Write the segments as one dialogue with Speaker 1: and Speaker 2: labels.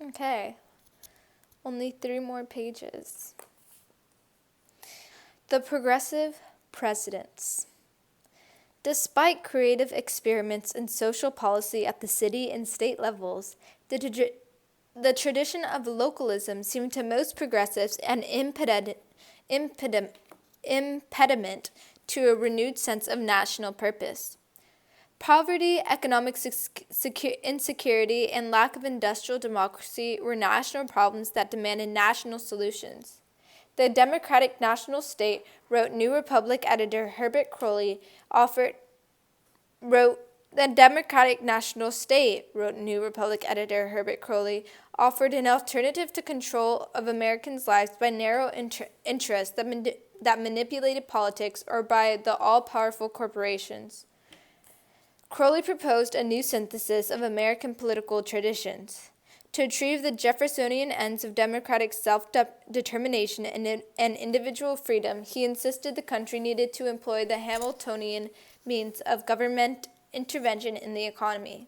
Speaker 1: Okay, only 3 more pages. The Progressive Presidents. Despite creative experiments in social policy at the city and state levels, the tradition of localism seemed to most progressives an impediment to a renewed sense of national purpose. Poverty, economic insecurity, and lack of industrial democracy were national problems that demanded national solutions. The Democratic National State, wrote New Republic editor Herbert Croly, offered an alternative to control of Americans' lives by narrow interests that manipulated politics or by the all-powerful corporations. Croly proposed a new synthesis of American political traditions. To achieve the Jeffersonian ends of democratic self-determination and individual freedom, he insisted the country needed to employ the Hamiltonian means of government intervention in the economy.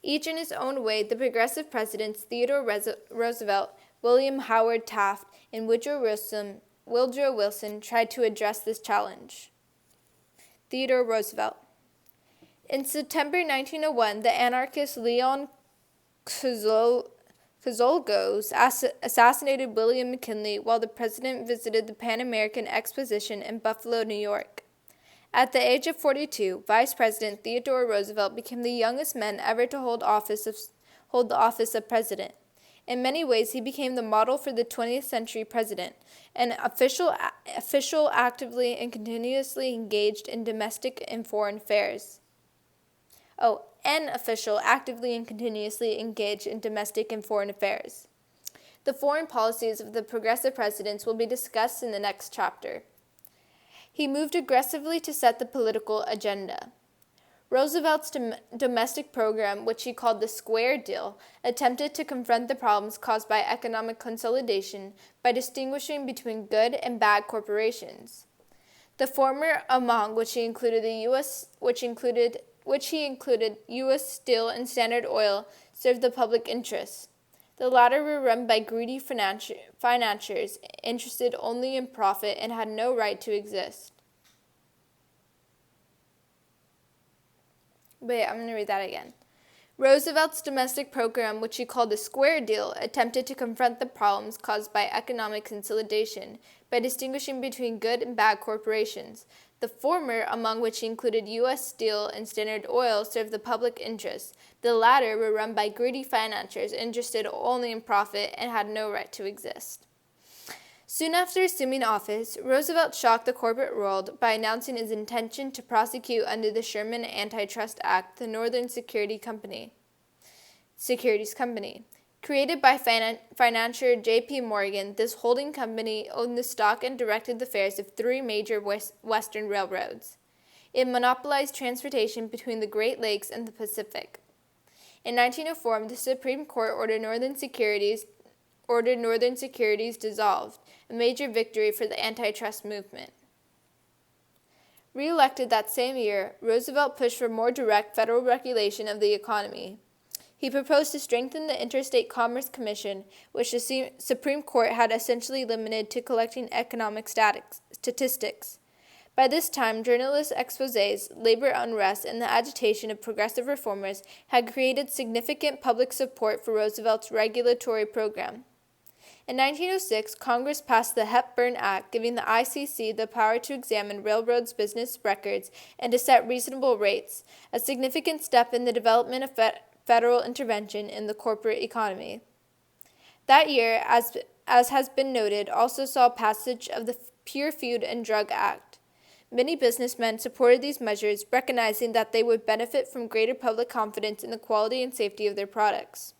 Speaker 1: Each in his own way, the progressive presidents Theodore Roosevelt, William Howard Taft, and Woodrow Wilson tried to address this challenge. Theodore Roosevelt. In September 1901, the anarchist Leon Kozolgos assassinated William McKinley while the president visited the Pan American Exposition in Buffalo, New York. At the age of 42, Vice President Theodore Roosevelt became the youngest man ever to hold the office of president. In many ways, he became the model for the 20th century president, an official actively and continuously engaged in domestic and foreign affairs. An official actively and continuously engaged in domestic and foreign affairs. The foreign policies of the progressive presidents will be discussed in the next chapter. He moved aggressively to set the political agenda. Roosevelt's domestic program, which he called the Square Deal, attempted to confront the problems caused by economic consolidation by distinguishing between good and bad corporations. The former among which he included U.S. Steel and Standard Oil, served the public interest. The latter were run by greedy financiers interested only in profit and had no right to exist. I'm going to read that again. Roosevelt's domestic program, which he called the Square Deal, attempted to confront the problems caused by economic consolidation by distinguishing between good and bad corporations. The former, among which he included U.S. Steel and Standard Oil, served the public interest. The latter were run by greedy financiers interested only in profit and had no right to exist. Soon after assuming office, Roosevelt shocked the corporate world by announcing his intention to prosecute under the Sherman Antitrust Act the Northern Securities Company. Created by financier J.P. Morgan, this holding company owned the stock and directed the fares of 3 major western railroads. It monopolized transportation between the Great Lakes and the Pacific. In 1904, the Supreme Court ordered Northern Securities dissolved, a major victory for the antitrust movement. Re-elected that same year, Roosevelt pushed for more direct federal regulation of the economy. He proposed to strengthen the Interstate Commerce Commission, which the Supreme Court had essentially limited to collecting economic statistics. By this time, journalist exposés, labor unrest, and the agitation of progressive reformers had created significant public support for Roosevelt's regulatory program. In 1906, Congress passed the Hep Burn Act, giving the ICC the power to examine railroads' business records and to set reasonable rates, a significant step in the development of federal intervention in the corporate economy. That year, as has been noted, also saw passage of the Pure Food and Drug Act. Many businessmen supported these measures, recognizing that they would benefit from greater public confidence in the quality and safety of their products.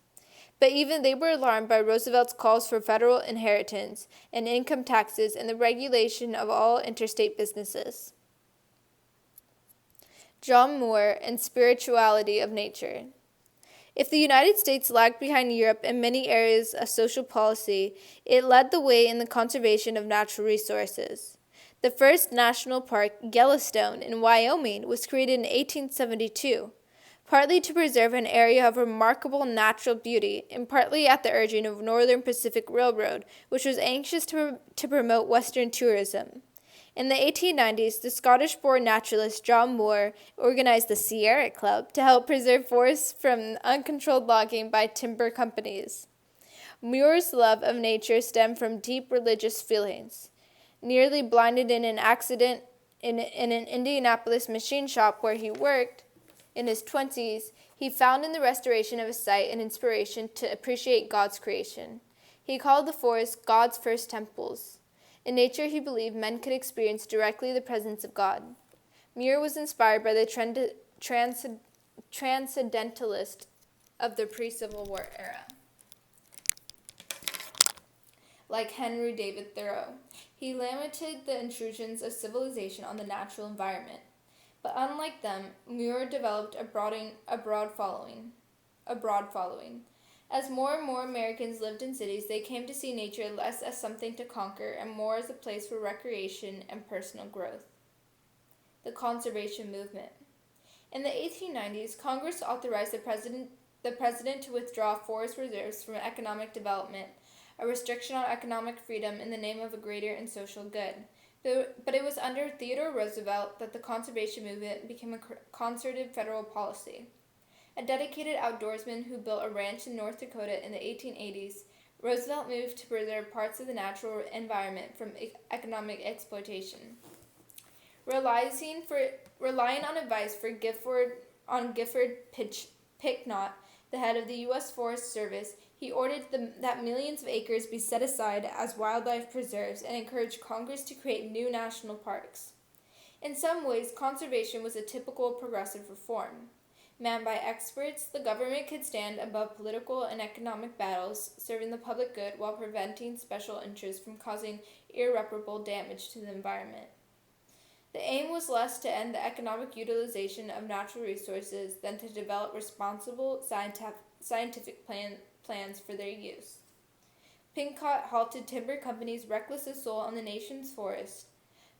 Speaker 1: But even they were alarmed by Roosevelt's calls for federal inheritance and income taxes and the regulation of all interstate businesses. John Moore and Spirituality of Nature. If the United States lagged behind Europe in many areas of social policy, it led the way in the conservation of natural resources. The first national park, Yellowstone, in Wyoming, was created in 1872. partly to preserve an area of remarkable natural beauty, and partly at the urging of Northern Pacific Railroad, which was anxious to promote Western tourism. In the 1890s, the Scottish-born naturalist John Moore organized the Sierra Club to help preserve forests from uncontrolled logging by timber companies. Moore's love of nature stemmed from deep religious feelings. Nearly blinded in an accident in an Indianapolis machine shop where he worked in his 20s, he found in the restoration of a site an inspiration to appreciate God's creation. He called the forests God's first temples. In nature, he believed men could experience directly the presence of God. Muir was inspired by the transcendentalist of the pre-Civil War era, like Henry David Thoreau. He lamented the intrusions of civilization on the natural environment. But unlike them, Muir developed a broad following. As more and more Americans lived in cities, they came to see nature less as something to conquer and more as a place for recreation and personal growth. The conservation movement. In the 1890s, Congress authorized the president to withdraw forest reserves from economic development, a restriction on economic freedom in the name of a greater and social good. But it was under Theodore Roosevelt that the conservation movement became a concerted federal policy. A dedicated outdoorsman who built a ranch in North Dakota in the 1880s, Roosevelt moved to preserve parts of the natural environment from economic exploitation. Relying on advice from Gifford Pinchot, the head of the U.S. Forest Service, he ordered that millions of acres be set aside as wildlife preserves and encouraged Congress to create new national parks. In some ways, conservation was a typical progressive reform. Manned by experts, the government could stand above political and economic battles, serving the public good while preventing special interests from causing irreparable damage to the environment. The aim was less to end the economic utilization of natural resources than to develop responsible scientific plans for their use. Pinchot halted timber companies' reckless assault on the nation's forests.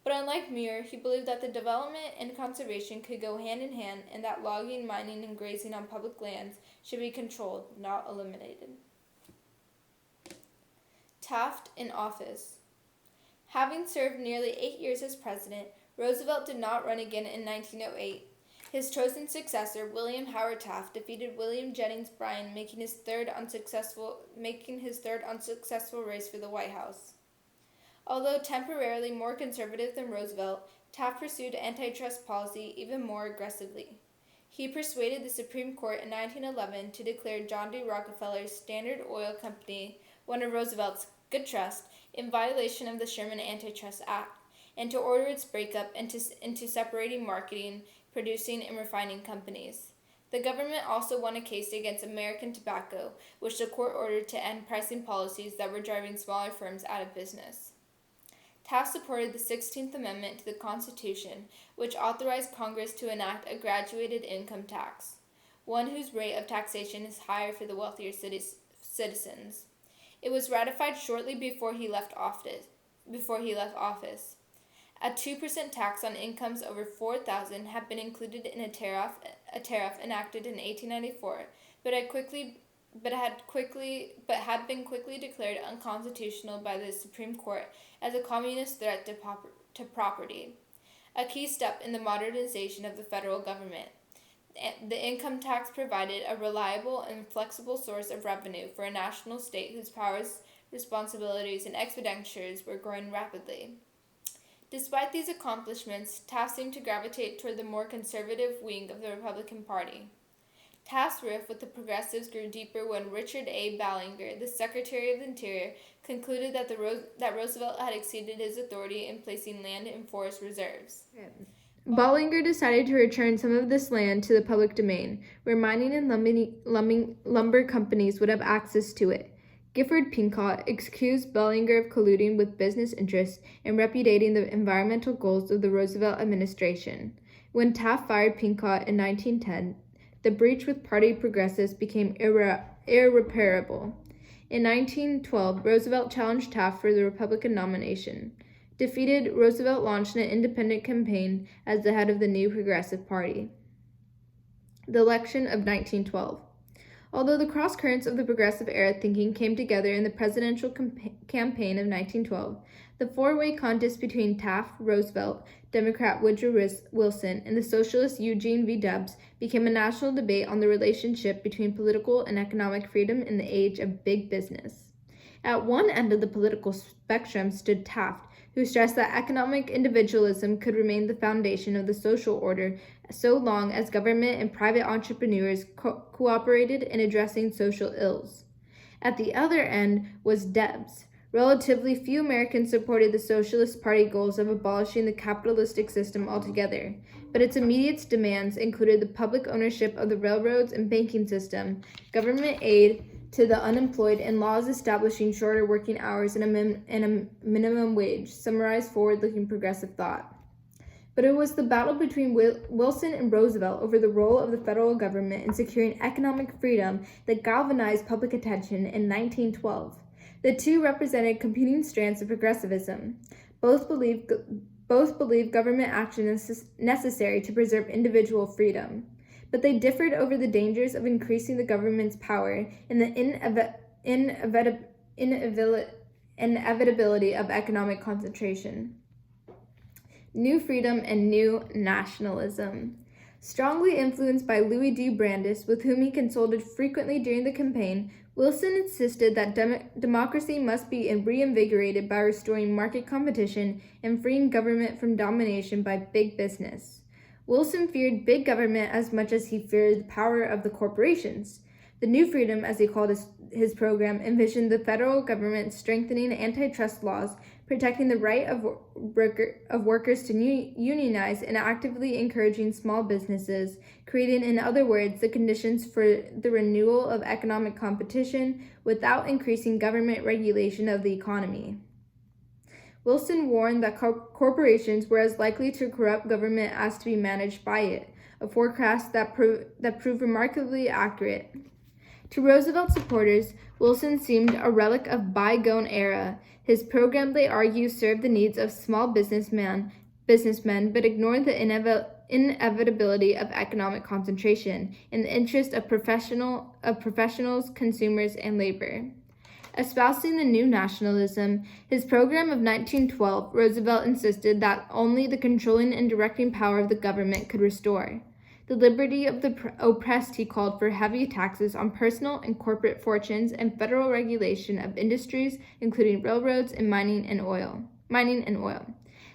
Speaker 1: But unlike Muir, he believed that the development and conservation could go hand in hand and that logging, mining, and grazing on public lands should be controlled, not eliminated. Taft in office. Having served nearly 8 years as president, Roosevelt did not run again in 1908. His chosen successor, William Howard Taft, defeated William Jennings Bryan, making his third unsuccessful race for the White House. Although temporarily more conservative than Roosevelt, Taft pursued antitrust policy even more aggressively. He persuaded the Supreme Court in 1911 to declare John D. Rockefeller's Standard Oil Company, one of Roosevelt's good trust, in violation of the Sherman Antitrust Act, and to order its breakup into separating marketing, producing, and refining companies. The government also won a case against American Tobacco, which the court ordered to end pricing policies that were driving smaller firms out of business. Taft supported the 16th Amendment to the Constitution, which authorized Congress to enact a graduated income tax, one whose rate of taxation is higher for the wealthier citizens. It was ratified shortly before he left office. A 2% tax on incomes over $4,000 had been included in a tariff enacted in 1894, but had been quickly declared unconstitutional by the Supreme Court as a communist threat to property, a key step in the modernization of the federal government. The income tax provided a reliable and flexible source of revenue for a national state whose powers, responsibilities, and expenditures were growing rapidly. Despite these accomplishments, Taft seemed to gravitate toward the more conservative wing of the Republican Party. Taft's rift with the progressives grew deeper when Richard A. Ballinger, the Secretary of the Interior, concluded that Roosevelt had exceeded his authority in placing land in forest reserves. Ballinger decided to return some of this land to the public domain, where mining and lumber companies would have access to it. Gifford Pinchot accused Ballinger of colluding with business interests and repudiating the environmental goals of the Roosevelt administration. When Taft fired Pinchot in 1910, the breach with party progressives became irreparable. In 1912, Roosevelt challenged Taft for the Republican nomination. Defeated, Roosevelt launched an independent campaign as the head of the new Progressive Party. The election of 1912. Although the cross-currents of the progressive-era thinking came together in the presidential campaign of 1912, the four-way contest between Taft, Roosevelt, Democrat Woodrow Wilson, and the socialist Eugene V. Debs became a national debate on the relationship between political and economic freedom in the age of big business. At one end of the political spectrum stood Taft, who stressed that economic individualism could remain the foundation of the social order so long as government and private entrepreneurs cooperated in addressing social ills. At the other end was Debs. Relatively few Americans supported the Socialist Party goals of abolishing the capitalistic system altogether, but its immediate demands included the public ownership of the railroads and banking system, government aid to the unemployed, and laws establishing shorter working hours and a minimum wage, summarized forward-looking progressive thought. But it was the battle between Wilson and Roosevelt over the role of the federal government in securing economic freedom that galvanized public attention in 1912. The two represented competing strands of progressivism. Both believed government action is necessary to preserve individual freedom, but they differed over the dangers of increasing the government's power and the inevitability of economic concentration. New Freedom and New Nationalism. Strongly influenced by Louis D. Brandeis, with whom he consulted frequently during the campaign, Wilson insisted that democracy must be reinvigorated by restoring market competition and freeing government from domination by big business. Wilson feared big government as much as he feared the power of the corporations. The New Freedom, as he called his program, envisioned the federal government strengthening antitrust laws, protecting the right of workers to unionize, and actively encouraging small businesses, creating, in other words, the conditions for the renewal of economic competition without increasing government regulation of the economy. Wilson warned that corporations were as likely to corrupt government as to be managed by it, a forecast that proved remarkably accurate. To Roosevelt supporters, Wilson seemed a relic of bygone era. His program, they argue, served the needs of small businessmen, but ignored the inevitability of economic concentration in the interest of professionals, consumers, and labor. Espousing the new nationalism, his program of 1912, Roosevelt insisted that only the controlling and directing power of the government could restore the liberty of the oppressed. He called for heavy taxes on personal and corporate fortunes and federal regulation of industries, including railroads and mining and oil.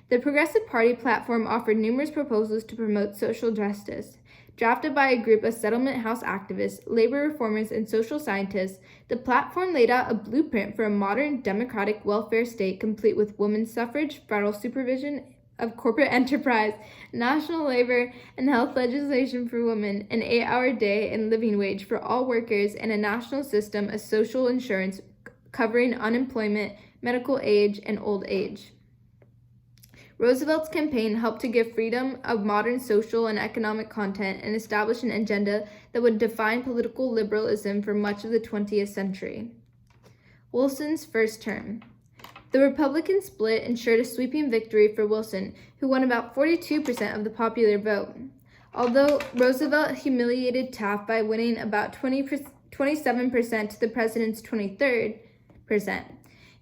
Speaker 1: The Progressive Party platform offered numerous proposals to promote social justice. Drafted by a group of settlement house activists, labor reformers, and social scientists, the platform laid out a blueprint for a modern democratic welfare state complete with women's suffrage, federal supervision of corporate enterprise, national labor and health legislation for women, an 8-hour day and living wage for all workers, and a national system of social insurance covering unemployment, medical age, and old age. Roosevelt's campaign helped to give freedom of modern social and economic content and establish an agenda that would define political liberalism for much of the 20th century. Wilson's first term. The Republican split ensured a sweeping victory for Wilson, who won about 42% of the popular vote. Although Roosevelt humiliated Taft by winning about 27% to the president's 23%.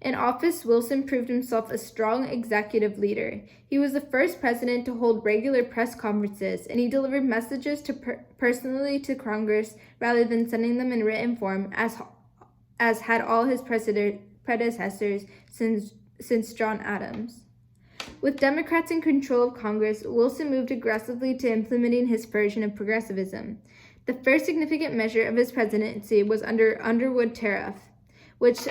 Speaker 1: In office, Wilson proved himself a strong executive leader. He was the first president to hold regular press conferences, and he delivered messages personally to Congress rather than sending them in written form, as had all his predecessors since John Adams. With Democrats in control of Congress, Wilson moved aggressively to implementing his version of progressivism. The first significant measure of his presidency was under Underwood Tariff, which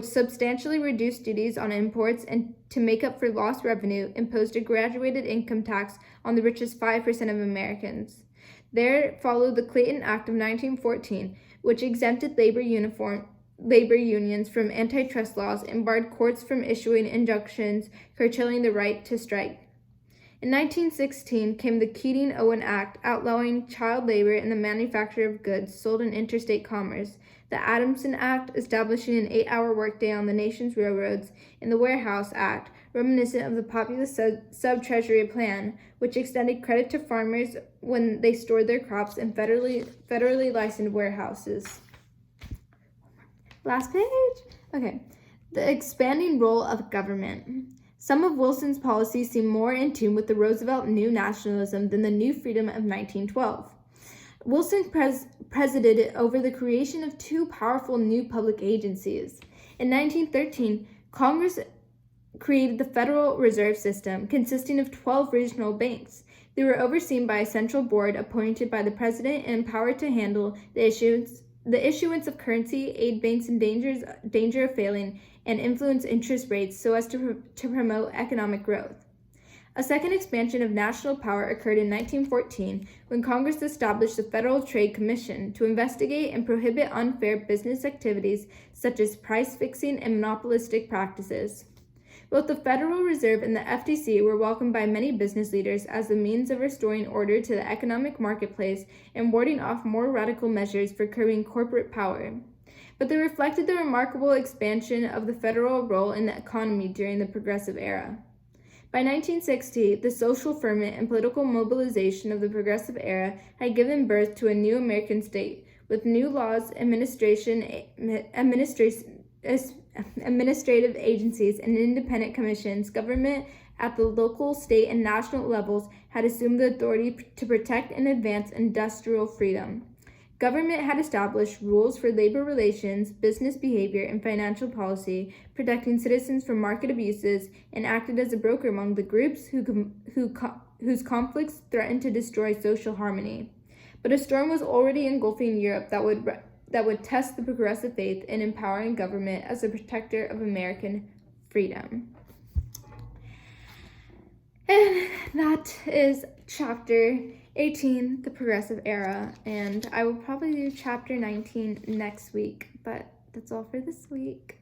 Speaker 1: substantially reduced duties on imports and, to make up for lost revenue, imposed a graduated income tax on the richest 5% of Americans. There followed the Clayton Act of 1914, which exempted labor unions from antitrust laws and barred courts from issuing injunctions curtailing the right to strike. In 1916 came the Keating Owen Act, outlawing child labor in the manufacture of goods sold in interstate commerce, the Editionn Act, establishing an 8-hour workday on the nation's railroads, and the Warehouse Act, reminiscent of the populist sub-treasury plan, which extended credit to farmers when they stored their crops in federally licensed warehouses. Last page. Okay. The expanding role of government. Some of Wilson's policies seem more in tune with the Roosevelt New Nationalism than the New Freedom of 1912. Wilson presided over the creation of two powerful new public agencies. In 1913, Congress created the Federal Reserve System, consisting of 12 regional banks. They were overseen by a central board appointed by the president and empowered to handle the issuance of currency, aid banks in danger of failing, and influence interest rates so as to promote economic growth. A second expansion of national power occurred in 1914 when Congress established the Federal Trade Commission to investigate and prohibit unfair business activities such as price fixing and monopolistic practices. Both the Federal Reserve and the FTC were welcomed by many business leaders as a means of restoring order to the economic marketplace and warding off more radical measures for curbing corporate power. But they reflected the remarkable expansion of the federal role in the economy during the Progressive Era. By 1960, the social ferment and political mobilization of the Progressive Era had given birth to a new American state, with new laws, administrative agencies, and independent commissions. Government at the local, state, and national levels had assumed the authority to protect and advance industrial freedom. Government had established rules for labor relations, business behavior, and financial policy, protecting citizens from market abuses, and acted as a broker among the groups whose conflicts threatened to destroy social harmony. But a storm was already engulfing Europe that would test the progressive faith in empowering government as a protector of American freedom. And that is chapter 18, the Progressive Era, and I will probably do chapter 19 next week, but that's all for this week.